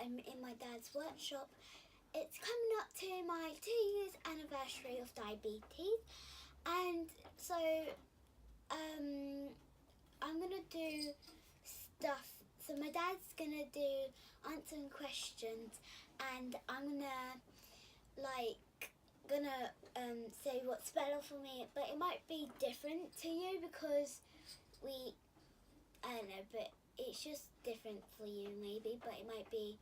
I'm in my dad's workshop. It's coming up to my 2 years anniversary of diabetes, and so I'm gonna do stuff. So my dad's gonna do answering questions, and I'm gonna say what's better for me, but it might be different to you because I don't know, but it's just different for you maybe, but it might be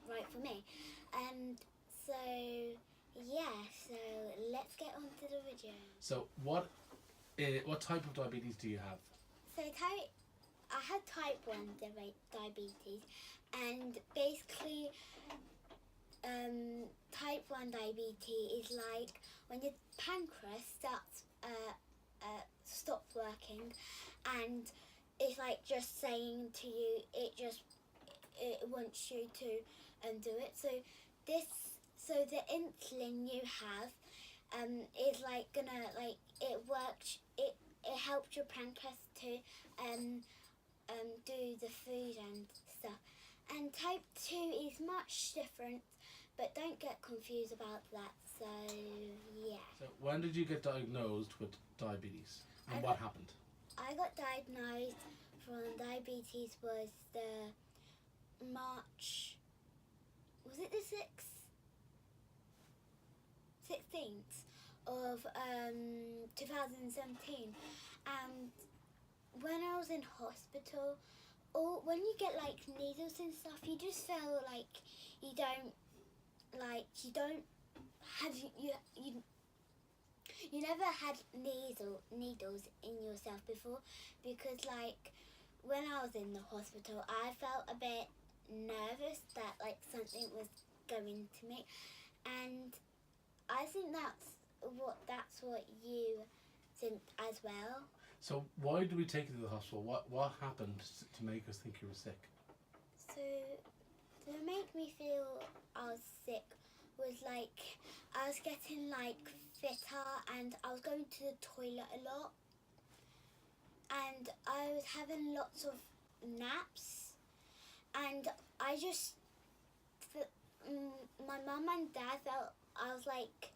right for me. And so yeah, so let's get on to the video. So what type of diabetes do you have? So I had type 1 diabetes, and basically type 1 diabetes is like when your pancreas stops working, and it's like just saying to you, it wants you to do it. So the insulin you have is like gonna it works. It helps your pancreas to do the food and stuff. And type 2 is much different, but don't get confused about that. So yeah. So when did you get diagnosed with diabetes, and what happened? I got diagnosed from diabetes was the March. Was it the 16th of 2017, and when I was in hospital, or when you get like needles and stuff, you just feel like you don't have you never had needles in yourself before, because like when I was in the hospital I felt a bit nervous that like something was going to me, and I think that's what you think as well. So why did we take you to the hospital? What happened to make us think you were sick? So to make me feel I was sick was like I was getting like fitter, and I was going to the toilet a lot, and I was having lots of naps, and I just my mum and dad felt I was like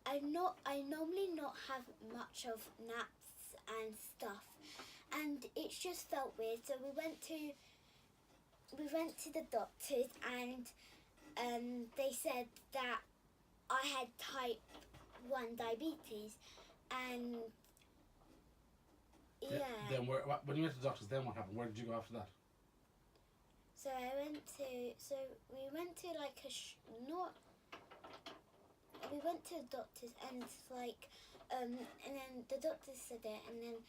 I normally not have much of naps and stuff, and it just felt weird. So we went to the doctors, and they said that I had type 1 diabetes, and yeah. Then when you went to the doctors, then what happened? Where did you go after that? So we went to like we went to the doctors, and like and then the doctors said it, and then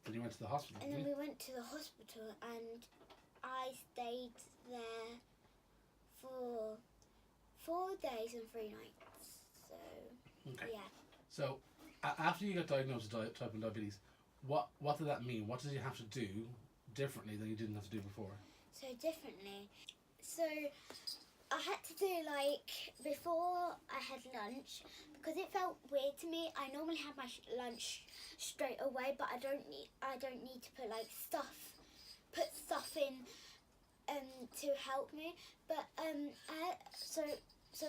Then you went to the hospital. and then we went to the hospital, and I stayed there for 4 days and 3 nights. So Okay. yeah. So after you got diagnosed with type 1 diabetes, what did that mean? What did you have to do differently than you didn't have to do before? So differently. So I had to do like before I had lunch, because it felt weird to me. I normally have my lunch straight away, but I don't need to put like put stuff in to help me. But so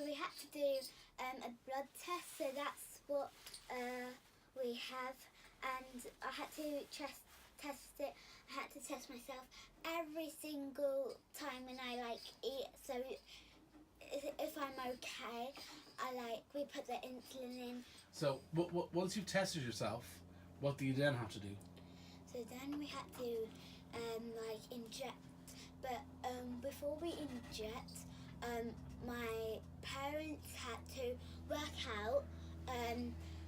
we had to do a blood test. So that's what we have, and I had to test it. I had to test myself every single time when I like eat. So if I'm okay, we put the insulin in. So once you've tested yourself, what do you then have to do? So then we had to inject. But before we inject, my parents had to work out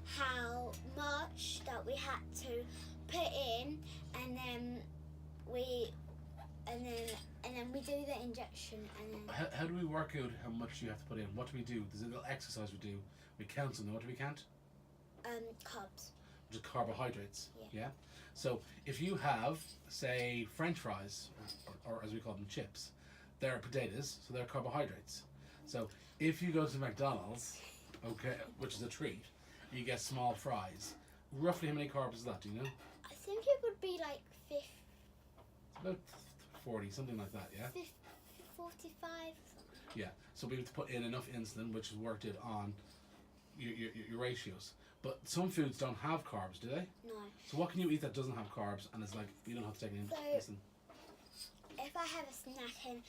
how much that we had to put in, and then we do the injection, and then How do we work out how much you have to put in? What do we do? There's a little exercise we do. We count something. What do we count? carbs. Just carbohydrates. Yeah. So if you have, say, French fries, or as we call them, chips, they're potatoes, so they're carbohydrates. So if you go to McDonald's, okay, which is a treat, you get small fries. Roughly how many carbs is that? Do you know? I think it would be like 50. It's about 40, something like that, yeah? 45. Yeah. So we have to put in enough insulin, which is worked it on your ratios. But some foods don't have carbs, do they? No. So what can you eat that doesn't have carbs and it's like you don't have to take any insulin? If I have a snack and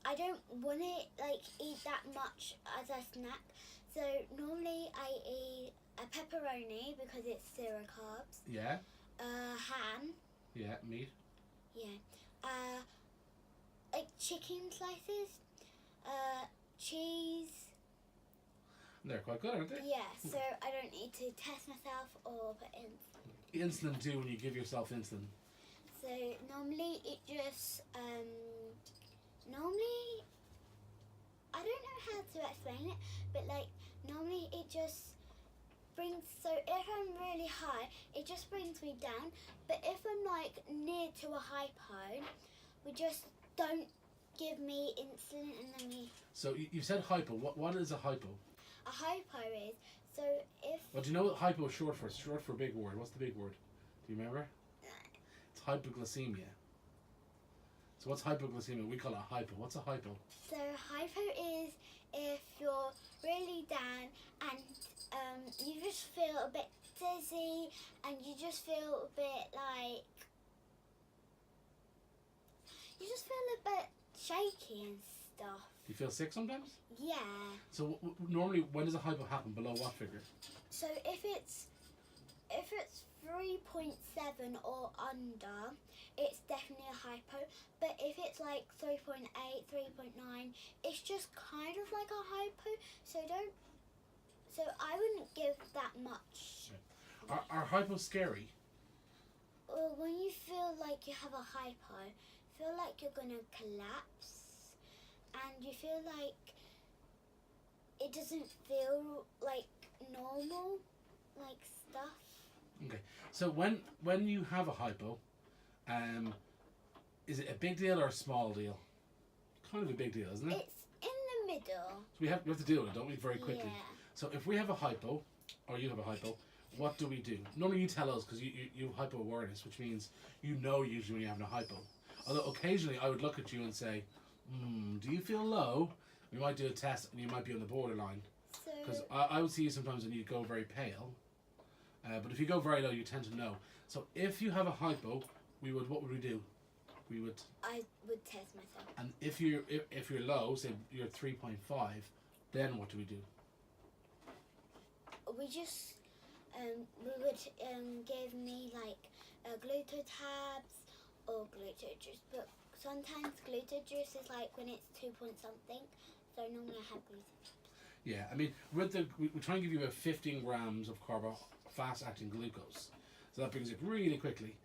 I don't want to like eat that much as a snack, so normally I eat a pepperoni because it's 0 carbs. Yeah. Ham. Yeah, meat. Yeah. Like chicken slices. Cheese. They're quite good, aren't they? Yeah. So I don't need to test myself or put in. Insulin too when you give yourself insulin. So normally it just normally I don't know how to explain it, but like normally it just brings, so if I'm really high it just brings me down, but if I'm like near to a hypo, we just don't give me insulin and then we. So you said hypo. What is a hypo? A hypo is, so if. Well, do you know what hypo is short for? It's short for a big word. What's the big word? Do you remember? It's hypoglycemia. So what's hypoglycemia? We call it a hypo. What's a hypo? So hypo is if you're really down and you just feel a bit dizzy and you just feel a bit like, you just feel a bit shaky and stuff. Do you feel sick sometimes? Yeah. So normally when does a hypo happen? Below what figure? So if it's 3.7 or under, it's definitely a hypo. But if it's like 3.8, 3.9, it's just kind of like a hypo. So I wouldn't give that much. Are hypos scary? Well, when you feel like you have a hypo, feel like you're gonna collapse, and you feel like it doesn't feel like normal, like stuff. Okay. So when you have a hypo, is it a big deal or a small deal? Kind of a big deal, isn't it? It's in the middle. So we have to deal with it, don't we? Very quickly. Yeah. So if we have a hypo, or you have a hypo, what do we do? Normally you tell us because you have hypo awareness, which means you know usually when you're having a hypo. Although occasionally I would look at you and say, do you feel low? We might do a test and you might be on the borderline. Because So I would see you sometimes when you go very pale. But if you go very low, you tend to know. So if you have a hypo, what would we do? I would test myself. And if you're low, say you're 3.5, then what do we do? We just we would give me like gluto tabs or gluto juice, but sometimes gluto juice is like when it's 2 point something, so normally I have gluto tabs. Yeah, I mean, we try and give you about 15 grams of fast-acting glucose, so that brings it really quickly.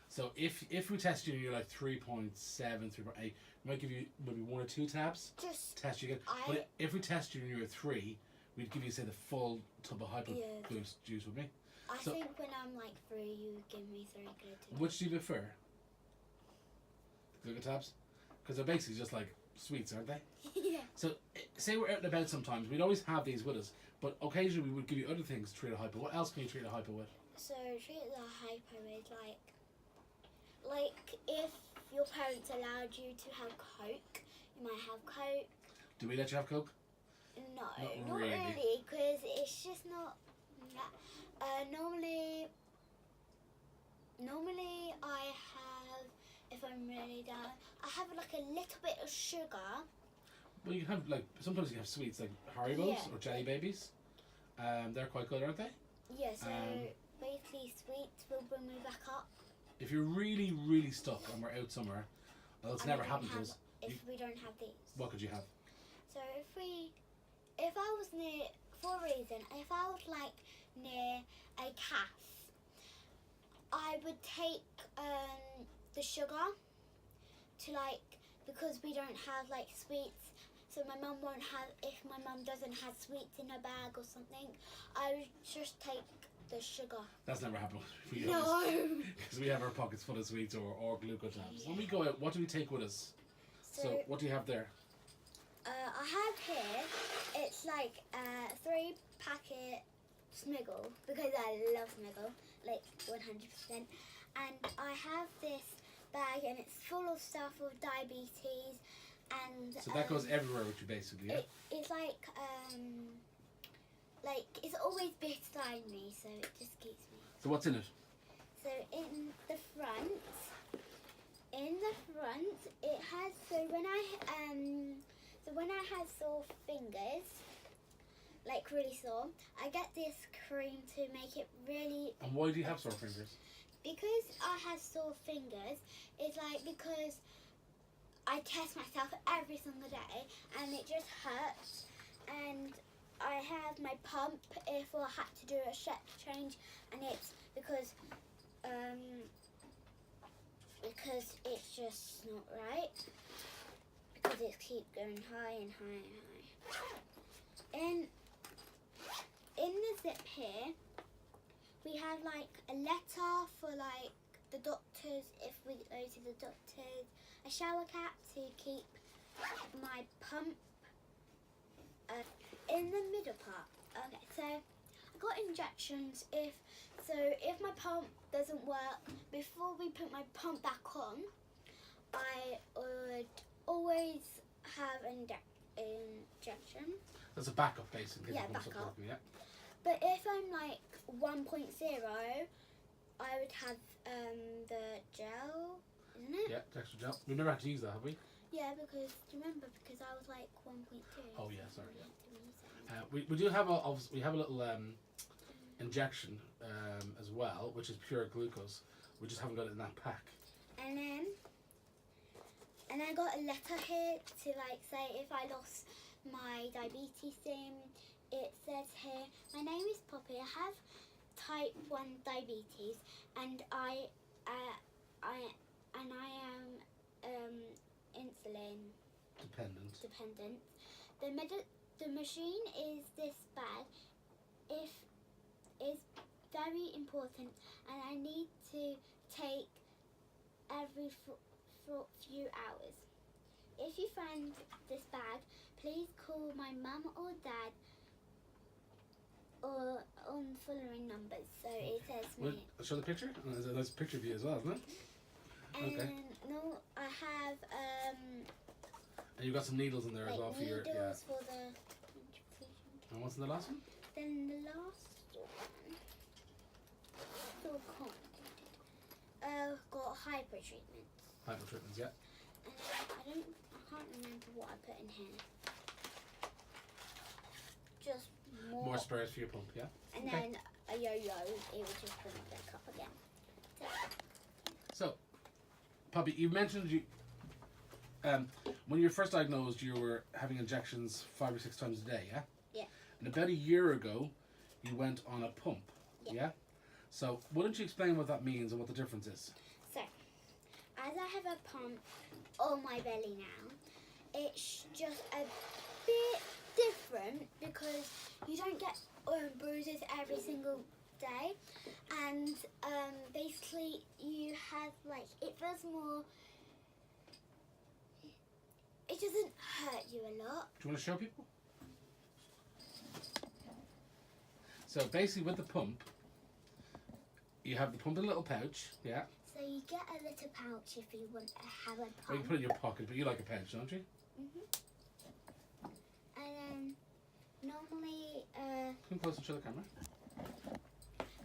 So if we test you and you're like 3.7, 3.8, we might give you maybe 1 or 2 tabs. Just Test you again. But if we test you and you're 3, we'd give you say the full tub of hypo boost juice with me. I think when I'm like 3, you give me 3 gluto tabs. Which do you prefer? The gluco tabs? Because they're basically just like sweets, aren't they? Yeah. So say we're out and about sometimes, we'd always have these with us, but occasionally we would give you other things to treat a hypo. What else can you treat a hypo with? So treat the hypo is like if your parents allowed you to have Coke, you might have Coke. Do we let you have Coke? No, Not not really. really, because it's just not that. Normally I have, if I'm really down, I have like a little bit of sugar. Well, you can have like sometimes you can have sweets like Haribos or Jelly Babies. They're quite good, aren't they? Yeah, so basically sweets will bring me back up. If you're really, really stuck and we're out somewhere, well, it's never happened to us. If we don't have these. What could you have? So if I was near, for a reason, if I was like near a calf, I would take the sugar to like, because we don't have like sweets, so my mum won't have, if my mum doesn't have sweets in her bag or something, I would just take the sugar. That's never happened. No. Because we have our pockets full of sweets or glucose tabs. When we go out, what do we take with us? So what do you have there? I have here, it's like 3 packet Smiggle, because I love Smiggle, like 100%. And I have this bag, and it's full of stuff with diabetes, and So that goes everywhere with you, basically, yeah? it's like it's always beside me, so it just keeps me. So what's in it? So in the front, it has. So when I have sore fingers, like really sore, I get this cream to make it really. And why do you have sore fingers? Because I have sore fingers, it's like because I test myself every single day, and it just hurts, and I have my pump if I had to do a set change, and it's because it's just not right, because it keeps going high and high and high. In the zip here, we have like a letter for like the doctors if we go to the doctors, a shower cap to keep my pump in the middle part. Okay, so I got injections if my pump doesn't work, before we put my pump back on, I would always have an injection. That's a backup, basically. Yeah, backup. Yeah. But if I'm like 1.0, I would have the gel, isn't it? Yeah, the extra gel. We've never had to use that, have we? Yeah, because do you remember? Because I was like 1.2. Oh yeah, sorry. Yeah. We do have we have a little injection as well, which is pure glucose. We just haven't got it in that pack. And I got a letter here to like say if I lost my diabetes thing. It says here, my name is Poppy. I have type 1 diabetes, and I am insulin dependent. The machine is this bag. Is very important, and I need to take every few hours. If you find this bag, please call my mum or dad or on following numbers. So it says me. Well, show the picture. There's a nice picture of you as well, isn't it? And okay. No, I have and you've got some needles in there like as well for your needles for the. And what's in the last one? Then the last one. Still complicated. Got hypo treatments. Hypo treatments, yeah. And I can't remember what I put in here. Just more spares for your pump, yeah. And then a yo-yo, it would just put it back up again. So, Poppy, you mentioned when you were first diagnosed, you were having injections 5 or 6 times a day, yeah? Yeah. And about a year ago, you went on a pump, yeah? So, why don't you explain what that means and what the difference is? So, as I have a pump on my belly now, it's just a bit different because you don't get bruises every single day, and basically you have like, it feels more, it doesn't hurt you a lot. Do you want to show people? So basically with the pump, you have the pump in a little pouch, yeah? So you get a little pouch if you want to have a pump. Or you can put it in your pocket, but you like a pouch, don't you? And then normally Come close and show the camera.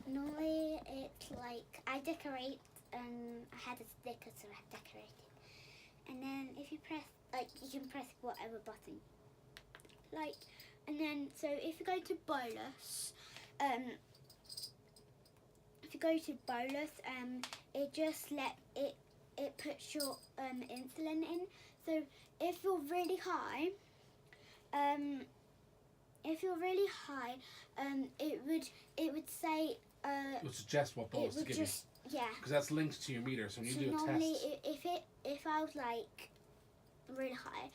Normally it's like I decorate, and I had a sticker so I decorated. And then if you press, like you can press whatever button. Like, and then so if you go to bolus, it just it puts your insulin in. So if you're really high, it would say. It would suggest what bolus to give you. Yeah. Because that's linked to your meter, so when you do a normally test. if I was like really high,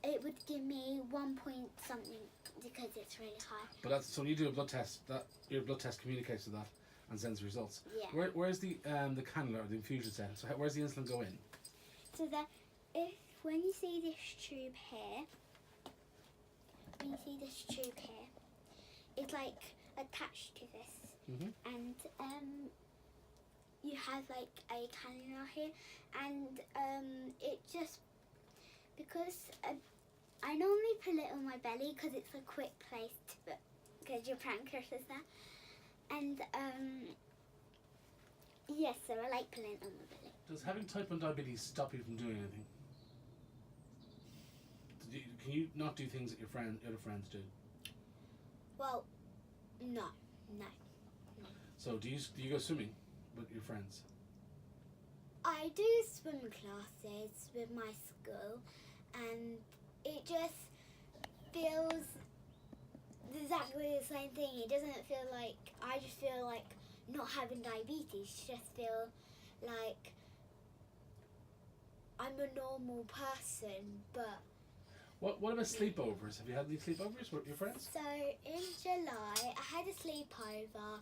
it would give me 1 point something because it's really high. But that's so when you do a blood test, your blood test communicates to that and sends results. Yeah. Where's the cannula or the infusion set? So where's the insulin go in? So that when you see this tube here, it's like attached to this, and you have like a calendar here, and it just because I normally put it on my belly because it's a quick place to put because your pancreas is there, and yes, so I like putting it on my belly. Does having type 1 diabetes stop you from doing anything? Can you not do things that your other friends do? Well, no. So do you go swimming with your friends? I do swim classes with my school, and it just feels exactly the same thing. It doesn't feel like, I just feel like not having diabetes, just feel like I'm a normal person, but... What about sleepovers? Have you had any sleepovers with your friends? So in July, I had a sleepover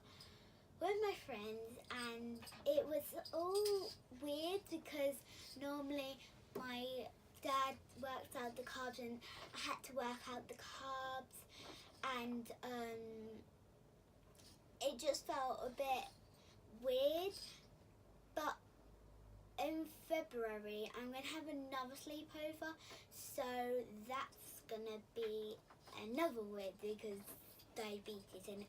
with my friends, and it was all weird because normally my dad works out the carbs and I had to work out the carbs, and it just felt a bit weird. But in February I'm going to have another sleepover, so that's going to be another weird because diabetes, and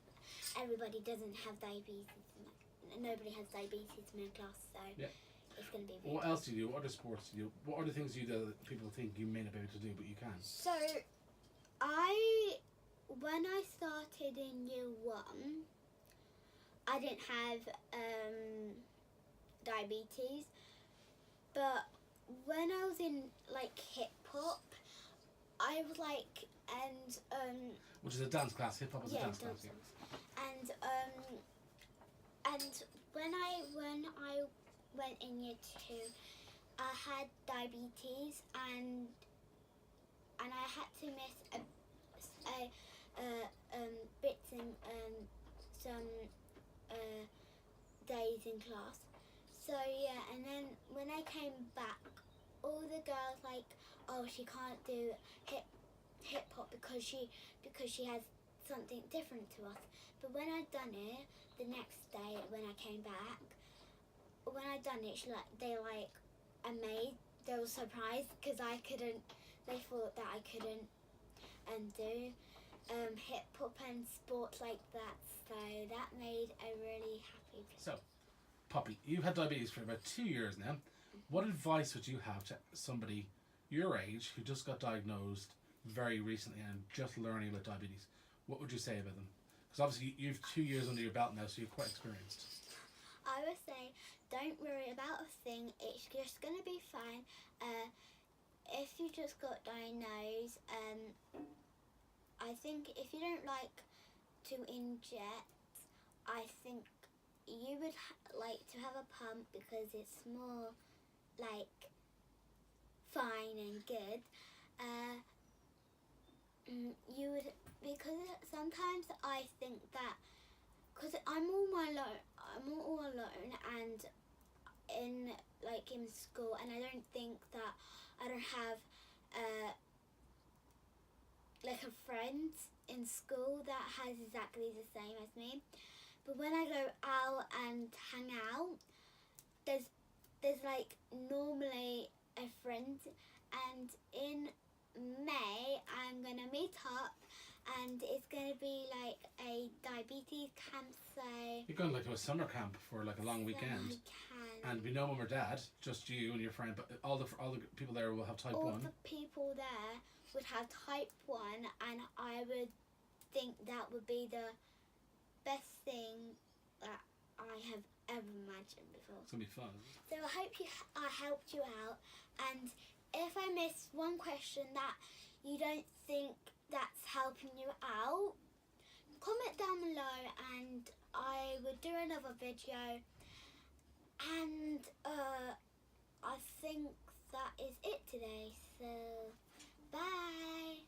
everybody doesn't have diabetes. Nobody has diabetes in my class, so yeah. It's going to be weird. What else do you do? What other sports do you do? What are the things you do that people think you may not be able to do, but you can? So, when I started in year 1, I didn't have diabetes, but when I was in like hip hop, I was like, and which is a dance class. Hip hop is a dance class. Yeah. And when I went in year 2, I had diabetes, and I had to miss bits in some days in class. So yeah, and then when I came back, all the girls like, oh, she can't do hip hop because she has something different to us. But when I'd done it the next day, when I came back, when I'd done it, they were amazed. They were surprised because I couldn't. They thought that I couldn't do hip hop and sports like that. So that made a really happy. So, Poppy, you've had diabetes for about 2 years now. What advice would you have to somebody your age who just got diagnosed very recently and just learning about diabetes? What would you say about them? Because obviously you've 2 years under your belt now, so you're quite experienced. I would say, don't worry about a thing. It's just going to be fine. If you just got diagnosed, I think if you don't like to inject, I think you would like to have a pump because it's more like fine and good. You would, because sometimes I think that because I'm all alone and in school, and I don't think that I don't have a friend in school that has exactly the same as me. But when I go out and hang out, there's normally a friend, and in May I'm gonna meet up, and it's gonna be like a diabetes camp. So you're going to a summer camp for a long weekend, and be no mum or dad, just you and your friend. But all the people there will have type 1. All the people there would have type 1, and I would think that would be the best thing that I have ever imagined before. It's gonna be fun. So I hope I helped you out, and if I missed one question that you don't think that's helping you out, comment down below and I will do another video. And I think that is it today, so bye.